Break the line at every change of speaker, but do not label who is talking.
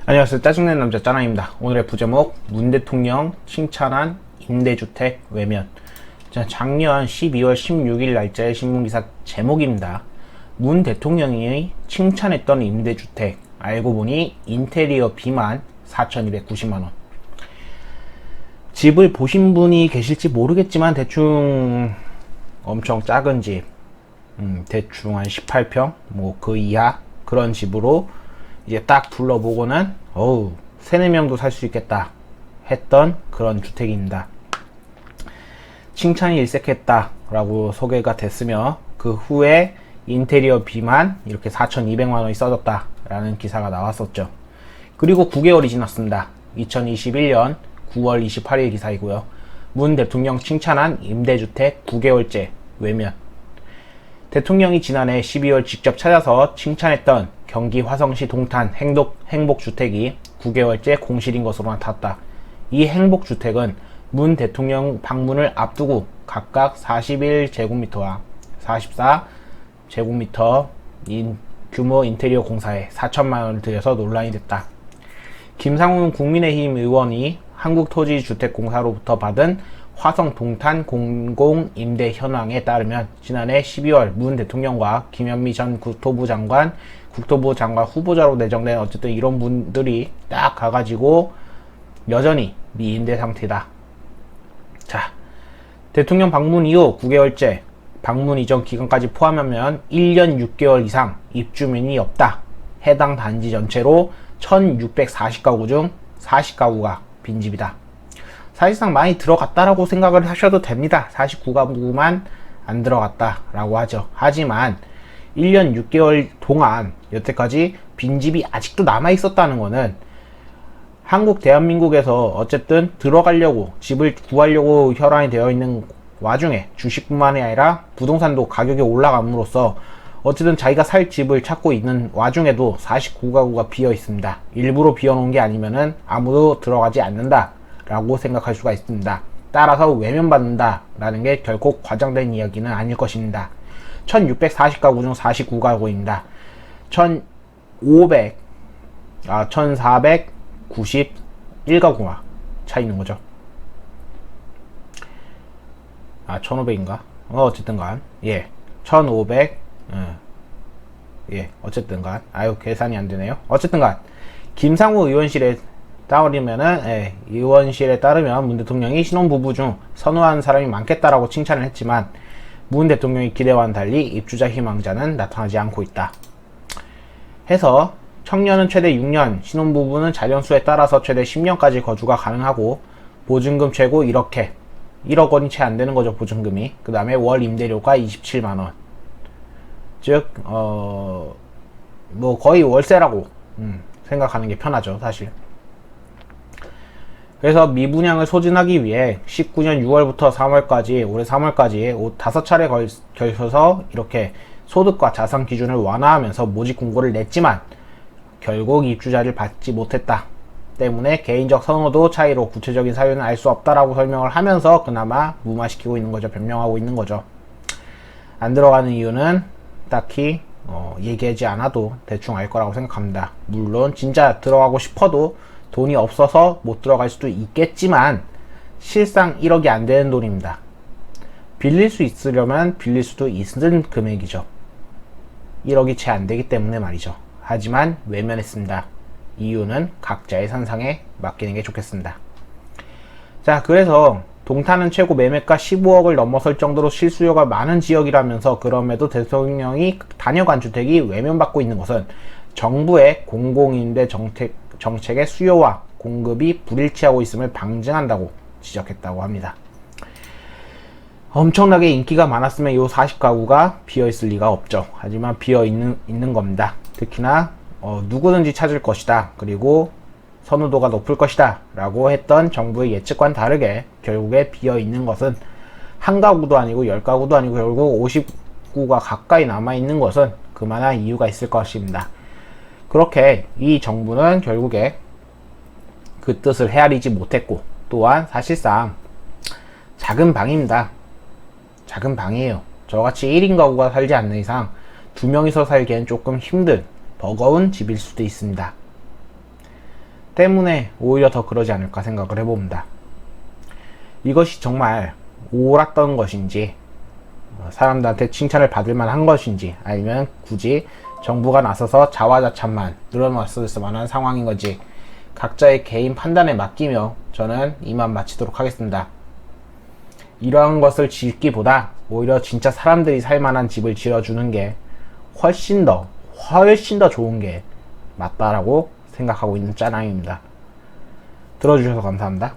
안녕하세요. 짜증내는 남자 짜나입니다. 오늘의 부제목 문 대통령 칭찬한 임대주택 외면. 자, 작년 12월 16일 날짜의 신문기사 제목입니다. 문 대통령이 칭찬했던 임대주택 알고 보니 인테리어 비만 4,290만원. 집을 보신 분이 계실지 모르겠지만 대충 엄청 작은 집, 대충 한 18평 뭐 그 이하 그런 집으로 이제 딱 둘러보고는 어우 3-4명도 살 수 있겠다 했던 그런 주택입니다. 칭찬이 일색했다 라고 소개가 됐으며 그 후에 인테리어 비만 이렇게 4,200만원이 써졌다 라는 기사가 나왔었죠. 그리고 9개월이 지났습니다. 2021년 9월 28일 기사이고요. 문 대통령 칭찬한 임대주택 9개월째 외면. 대통령이 지난해 12월 직접 찾아서 칭찬했던 경기 화성시 동탄 행복주택이 9개월째 공실인 것으로 나타났다. 이 행복주택은 문 대통령 방문을 앞두고 각각 41제곱미터와 44제곱미터 규모 인테리어 공사에 4천만원을 들여서 논란이 됐다. 김상훈 국민의힘 의원이 한국토지주택공사로부터 받은 화성 동탄 공공임대 현황에 따르면 지난해 12월 문 대통령과 김현미 전 국토부 장관 후보자로 내정된 어쨌든 이런 분들이 딱 가가지고 여전히 미임대 상태다. 자, 대통령 방문 이후 9개월째 방문 이전 기간까지 포함하면 1년 6개월 이상 입주민이 없다. 해당 단지 전체로 1640가구 중 40가구가 빈집이다. 사실상 많이 들어갔다라고 생각을 하셔도 됩니다. 49가구만 안 들어갔다라고 하죠. 하지만 1년 6개월 동안 여태까지 빈집이 아직도 남아있었다는 거는 대한민국에서 어쨌든 들어가려고 집을 구하려고 혈안이 되어 있는 와중에 주식뿐만이 아니라 부동산도 가격이 올라감으로써 어쨌든 자기가 살 집을 찾고 있는 와중에도 49가구가 비어 있습니다. 일부러 비어 놓은 게 아니면은 아무도 들어가지 않는다 라고 생각할 수가 있습니다. 따라서 외면받는다 라는 게 결코 과장된 이야기는 아닐 것입니다. 1640가구 중 49가구입니다. 1491가구가 차 있는 거죠. 1500인가? 어쨌든 간. 1500, 어쨌든 간. 계산이 안 되네요. 어쨌든 간. 김상우 의원실에 따르면 문 대통령이 신혼부부 중 선호하는 사람이 많겠다라고 칭찬을 했지만 문 대통령이 기대와는 달리 입주자 희망자는 나타나지 않고 있다. 해서 청년은 최대 6년, 신혼부부는 자녀수에 따라서 최대 10년까지 거주가 가능하고 보증금 최고 1억 원이 채 안 되는 거죠, 보증금이. 그 다음에 월 임대료가 27만원. 즉, 거의 월세라고 생각하는 게 편하죠, 사실. 그래서 미분양을 소진하기 위해 19년 6월부터 3월까지, 올해 3월까지 5차례 걸쳐서 이렇게 소득과 자산 기준을 완화하면서 모집 공고를 냈지만 결국 입주자를 받지 못했다. 때문에 개인적 선호도 차이로 구체적인 사유는 알 수 없다라고 설명을 하면서 그나마 무마시키고 있는 거죠. 변명하고 있는 거죠. 안 들어가는 이유는 딱히 얘기하지 않아도 대충 알 거라고 생각합니다. 물론 진짜 들어가고 싶어도 돈이 없어서 못 들어갈 수도 있겠지만 실상 1억이 안 되는 돈입니다. 빌릴 수 있으려면 빌릴 수도 있는 금액이죠. 1억이 채 안 되기 때문에 말이죠. 하지만 외면했습니다. 이유는 각자의 산상에 맡기는 게 좋겠습니다. 자, 그래서 동탄은 최고 매매가 15억을 넘어설 정도로 실수요가 많은 지역이라면서 그럼에도 대통령이 단여간 주택이 외면받고 있는 것은 정부의 공공임대 정책의 수요와 공급이 불일치하고 있음을 방증한다고 지적했다고 합니다. 엄청나게 인기가 많았으면 이 40가구가 비어있을 리가 없죠. 하지만 비어있는 겁니다. 특히나 누구든지 찾을 것이다. 그리고 선호도가 높을 것이다 라고 했던 정부의 예측과는 다르게 결국에 비어있는 것은 한 가구도 아니고 10가구도 아니고 결국 50구가 가까이 남아있는 것은 그만한 이유가 있을 것입니다. 그렇게 이 정부는 결국에 그 뜻을 헤아리지 못했고 또한 사실상 작은 방입니다. 작은 방이에요. 저같이 1인 가구가 살지 않는 이상 2명이서 살기엔 조금 힘든 버거운 집일 수도 있습니다. 때문에 오히려 더 그러지 않을까 생각을 해봅니다. 이것이 정말 옳았던 것인지, 사람들한테 칭찬을 받을 만한 것인지, 아니면 굳이 정부가 나서서 자화자찬만 늘어났을 만한 상황인 건지 각자의 개인 판단에 맡기며 저는 이만 마치도록 하겠습니다. 이러한 것을 짓기보다 오히려 진짜 사람들이 살만한 집을 지어주는 게 훨씬 더 좋은 게 맞다라고 생각하고 있는 짜장입니다. 들어주셔서 감사합니다.